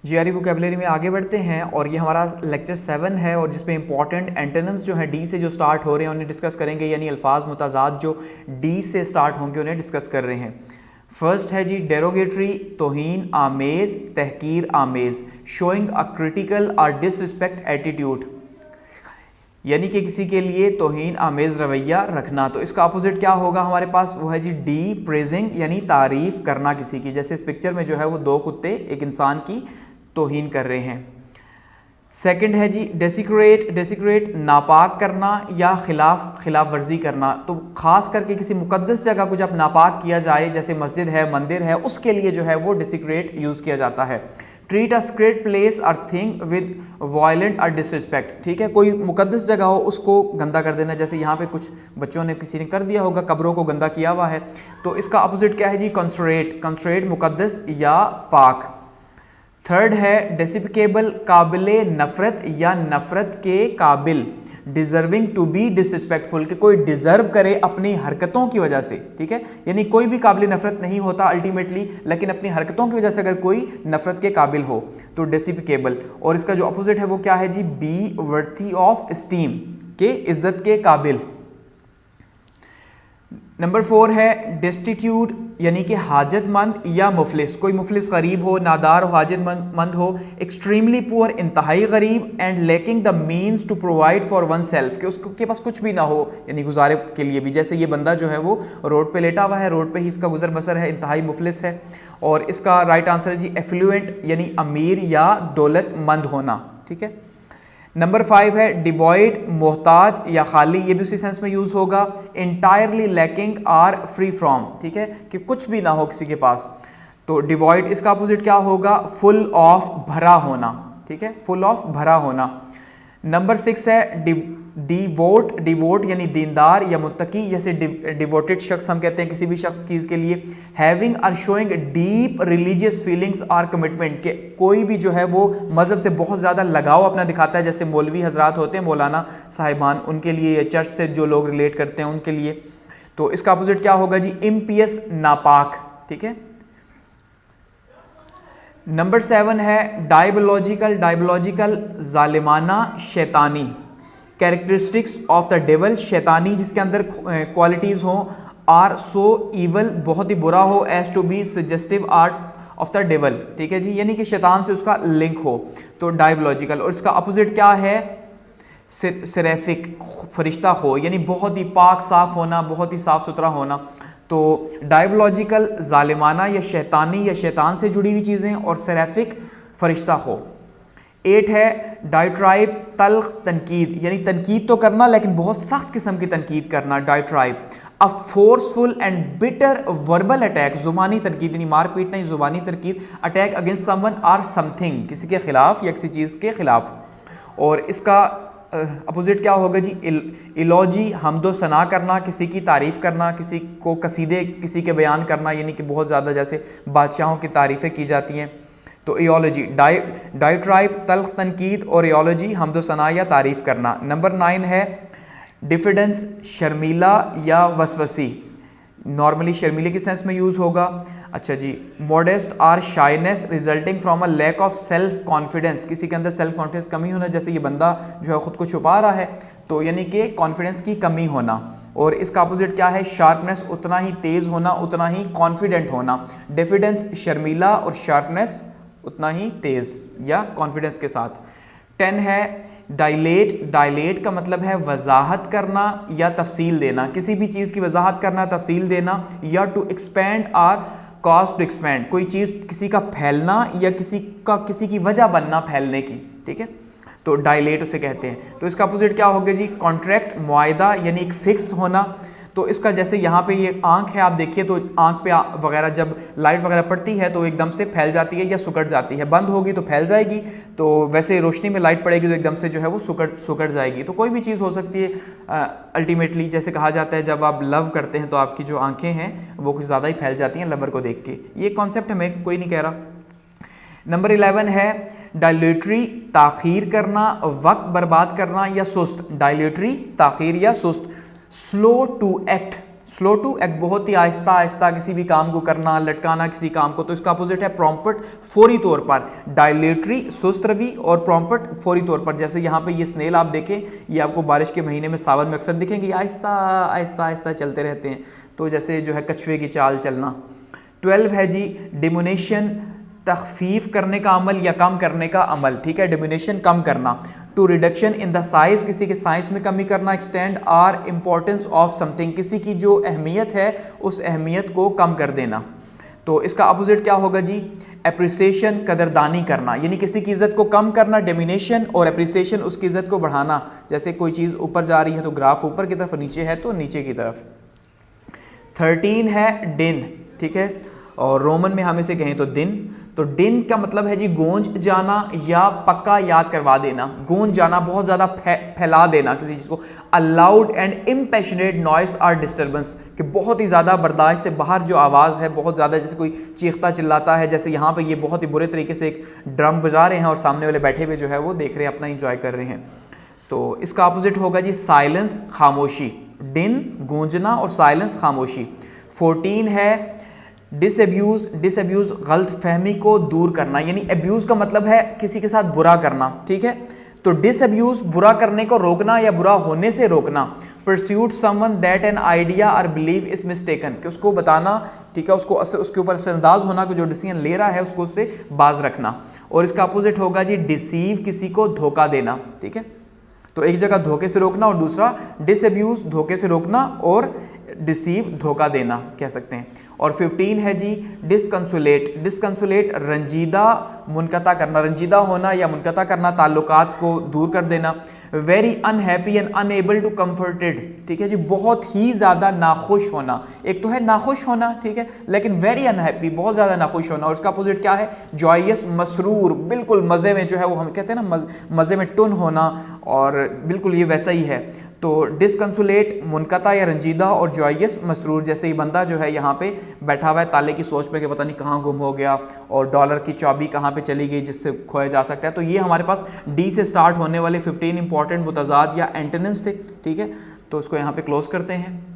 GRE vocabulary में आगे बढ़ते हैं और ये हमारा लेक्चर 7 है और जिसमें इंपॉर्टेंट एंटोनिम्स जो हैं डी से जो स्टार्ट हो रहे हैं उन्हें डिस्कस करेंगे, यानी अल्फाज मुताजाद जो डी से स्टार्ट होंगे उन्हें डिस्कस कर रहे हैं। फर्स्ट है जी डेरोगेटरी, तौहीन आमेज़, तहकीर आमेज़, शोइंग अ क्रिटिकल और डिसरिस्पेक्ट एटीट्यूड, यानी कि किसी के लिए तौहीन आमेज़ रवैया रखना। तो इसका अपोजिट क्या होगा हमारे पास, वो है जी डी प्रेजिंग, यानी तारीफ़ करना किसी की। जैसे इस पिक्चर में जो है वो दो कुत्ते एक इंसान की तौहीन कर रहे हैं। सेकंड है जी डेसिक्रेट, डेसिक्रेट नापाक करना या खिलाफ वर्जी करना। तो ख़ास करके किसी मुकद्दस जगह को जब नापाक किया जाए, जैसे मस्जिद है, मंदिर है, उसके लिए जो है वो डेसिक्रेट यूज़ किया जाता है। ट्रीट अ स्क्रेट प्लेस और थिंग विद वायलेंट और डिसरिस्पेक्ट, ठीक है, कोई मुकद्दस जगह हो उसको गंदा कर देना, जैसे यहाँ पे कुछ बच्चों ने किसी ने कर दिया होगा, कब्रों को गंदा किया हुआ है। तो इसका अपोजिट क्या है जी, कंसरेट, कंसरेट मुकद्दस या पाक। थर्ड है डेसिपिकेबल, काबिले नफ़रत या नफ़रत के काबिल, डिज़र्विंग टू बी डिसरिस्पेक्टफुल, कि कोई डिज़र्व करे अपनी हरकतों की वजह से, ठीक है, यानी कोई भी काबिल नफ़रत नहीं होता अल्टीमेटली, लेकिन अपनी हरकतों की वजह से अगर कोई नफ़रत के काबिल हो तो डेसिपिकेबल। और इसका जो अपोजिट है वो क्या है जी, बी वर्थी ऑफ स्टीम, के इज़्ज़त के काबिल। नंबर 4 है डेस्टिट्यूट, यानी कि हाजतमंद या मुफलिस, कोई मुफलिस गरीब हो, नादार हो, हाजतमंद हो। एक्सट्रीमली पुअर, इंतहाई गरीब। And lacking the means to provide for oneself, कि उसके पास कुछ भी ना हो, यानी गुजारे के लिए भी। जैसे ये बंदा जो है वो रोड पे लेटा हुआ है, रोड पे ही इसका गुजर बसर है, इंतहाई मुफलिस है। और इसका राइट आंसर है जी एफ्लुएंट, यानी अमीर या दौलतमंद होना, ठीक है। नंबर 5 है डिवॉइड, मोहताज या खाली, ये भी उसी सेंस में यूज होगा। Entirely lacking or free from, ठीक है, कि कुछ भी ना हो किसी के पास। तो डिवॉइड, इसका अपोजिट क्या होगा, फुल ऑफ, भरा होना, ठीक है, फुल ऑफ, भरा होना। नंबर 6 है डिवोट, डिवोट यानी दीनदार या मुत्तकी, जैसे डिवोटेड शख्स हम कहते हैं किसी भी शख्स चीज़ के लिए। हैविंग और शोइंग डीप रिलीजियस फीलिंग्स और कमिटमेंट, के कोई भी जो है वो मज़हब से बहुत ज़्यादा लगाव अपना दिखाता है, जैसे मौलवी हजरात होते हैं, मौलाना साहिबान, उनके लिए, या चर्च से जो लोग रिलेट करते हैं उनके लिए। तो इसका अपोजिट क्या होगा जी, इम्पियस, नापाक, ठीक है। नंबर 7 है डायबोलॉजिकल, डायबोलॉजिकल जालिमाना, शैतानी। कैरेक्टरिस्टिक्स ऑफ द डेवल, शैतानी जिसके अंदर क्वालिटीज़ हों। आर सो ईवल, बहुत ही बुरा हो। As to be suggestive art of the devil, ठीक है जी, यानी कि शैतान से उसका लिंक हो, तो डायबोलॉजिकल। और इसका अपोजिट क्या है, सेरेफिक, फरिश्ता हो, यानी बहुत ही पाक साफ होना, बहुत ही साफ सुथरा होना। तो डायबोलॉजिकल जालिमाना या शैतानी या शैतान से जुड़ी हुई चीज़ें, और सेरेफिक फरिश्ता हो। 8 है डायट्राइब, तल्ख, तनकीद, यानी तनकीद तो करना लेकिन बहुत सख्त किस्म की तनकीद करना, diatribe. A forceful and bitter verbal attack, जुबानी तनकीद, यानी मार पीट नहीं, जुबानी तनकीद। Attack against someone or something, किसी के खिलाफ या किसी चीज़ के खिलाफ। और इसका अपोजिट क्या होगा जी, इलॉजी, हमदो सना करना, किसी की तारीफ़ करना, किसी को कसीदे किसी के बयान करना, यानी कि बहुत ज़्यादा जैसे बादशाहों की तारीफ़ें की जाती हैं। तो इयोलॉजी, डायट्राइब, तल्ख, तनकीद, और इयोलॉजी, हमदो सना या तारीफ़ करना। नंबर 9 है डिफिडेंस, शर्मीला या वसवसी, नॉर्मली शर्मीले के सेंस में यूज़ होगा। अच्छा जी, modest or shyness resulting from a lack of self confidence, किसी के अंदर सेल्फ कॉन्फिडेंस कमी होना, जैसे ये बंदा जो है ख़ुद को छुपा रहा है, तो यानी कि कॉन्फिडेंस की कमी होना। और इसका अपोजिट क्या है, शार्पनेस, उतना ही तेज़ होना, उतना ही कॉन्फिडेंट होना। डिफिडेंस शर्मीला और शार्पनेस उतना ही तेज़ या कॉन्फिडेंस के साथ। 10 है डायलेट, डायलेट का मतलब है वजाहत करना या तफसील देना, किसी भी चीज़ की वजाहत करना, तफसील देना। या to expend or cause to expend, कोई चीज़ किसी का फैलना या किसी की वजह बनना फैलने की, ठीक है, तो डायलेट उसे कहते हैं। तो इसका अपोजिट क्या होगा जी, कॉन्ट्रैक्ट, मुआयदा, यानी एक फिक्स होना। तो इसका जैसे यहाँ पे ये आँख है, आप देखिए तो आँख पे वगैरह जब लाइट वगैरह पड़ती है तो एकदम से फैल जाती है या सुकड़ जाती है, बंद होगी तो फैल जाएगी, तो वैसे रोशनी में लाइट पड़ेगी तो एकदम से जो है वो सुकड़ जाएगी। तो कोई भी चीज़ हो सकती है अल्टीमेटली, जैसे कहा जाता है जब आप लव करते हैं तो आपकी जो आँखें हैं वो कुछ ज़्यादा ही फैल जाती हैं लवर को देख के, ये कॉन्सेप्ट है, मैं कोई नहीं कह रहा। नंबर 11 है डायलेटरी, ताख़ीर करना, वक्त बर्बाद करना या सुस्त, डायलेटरी, ताख़ीर या सुस्त। Slow to act, slow to एक बहुत ही आहिस्ता आहिस्ता किसी भी काम को करना, लटकाना किसी काम को, तो इसका अपोजिट है प्रॉम्प्ट फौरी तौर पर। डायलेटरी सुस्त रवि और प्रॉम्प्ट फौरी तौर पर। जैसे यहाँ पे ये स्नेल आप देखें, ये आपको बारिश के महीने में सावन में अक्सर दिखेंगे, आहिस्ता आहिस्ता आहिस्ता चलते रहते हैं, तो जैसे जो है कछुए की चाल चलना। 12 है जी डिमोनेशन, तखफीफ करने का अमल या कम करने का अमल, ठीक है, डिमिनिशन कम करना। To reduction in the size, किसी के साइज में कमी करना। Extend or importance of something, किसी की जो अहमियत है उस अहमियत को कम कर देना। तो इसका अपोजिट क्या होगा जी, एप्रिसिएशन कदरदानी करना, यानी किसी की इज़्ज़त को कम करना डिमिनिशन, और एप्रिसिएशन उसकी इज़्ज़त को बढ़ाना। जैसे कोई चीज़ ऊपर जा रही है तो ग्राफ ऊपर की तरफ, नीचे है तो नीचे की तरफ। 13 है दिन, ठीक है, और रोमन में हम इसे कहें तो दिन। तो दिन का मतलब है जी गूंज जाना या पक्का याद करवा देना। गूंज जाना, बहुत ज़्यादा फैला देना किसी चीज़ को। A loud and impassionate noise or disturbance, कि बहुत ही ज़्यादा बर्दाश्त से बाहर जो आवाज़ है, बहुत ज़्यादा, जैसे कोई चीखता चिल्लाता है, जैसे यहाँ पे ये बहुत ही बुरे तरीके से एक ड्रम बजा रहे हैं और सामने वाले बैठे हुए जो है वो देख रहे हैं, अपना इंजॉय कर रहे हैं। तो इसका अपोजिट होगा जी साइलेंस, खामोशी। दिन गूंजना और साइलेंस खामोशी। 14 है डिसअब्यूज़, डिसअब्यूज़ गलत फहमी को दूर करना, यानी अब्यूज़ का मतलब है किसी के साथ बुरा करना, ठीक है, तो डिसअब्यूज़ बुरा करने को रोकना या बुरा होने से रोकना। Pursuit someone that an idea और बिलीव इज मिस्टेकन, कि उसको बताना, ठीक है, उसको उसके ऊपर असरअंदाज होना कि जो डिसीजन ले रहा है उसको उससे बाज रखना। और इसका अपोजिट होगा जी डिसीव, किसी को धोखा देना, ठीक है, तो एक जगह धोखे से रोकना और दूसरा डिसअब्यूज़ धोखे से रोकना और डिसीव धोखा देना कह सकते हैं। और 15 है जी डिसकंसुलेट, डिसकंसुलेट रंजीदा मुनक़ता करना, रंजीदा होना या मुनक़ता करना, ताल्लुकात को दूर कर देना। Very unhappy and unable to comforted, ठीक है जी, बहुत ही ज़्यादा नाखुश होना। एक तो है नाखुश होना, ठीक है, लेकिन वेरी अनहैप्पी, बहुत ज़्यादा नाखुश होना। और उसका अपोजिट क्या है, जॉयस मसरूर, बिल्कुल मज़े में जो है वो हम कहते हैं ना मज़े में टुन होना, और बिल्कुल ये वैसा ही है। तो डिसकंसुलेट मुनक़ता या रंजीदा, और जॉयस मसरूर, जैसे ही बंदा जो है यहाँ पे बैठा हुआ है ताले की सोच में कि पता नहीं कहाँ गुम हो गया और डॉलर की चाबी कहाँ पे चली गई जिससे खोया जा सकता है। तो ये हमारे पास डी से स्टार्ट होने वाले 15 इंपॉर्टेंट मुतज़ाद या एंटोनिम्स थे, ठीक है, तो उसको यहाँ पे क्लोज करते हैं।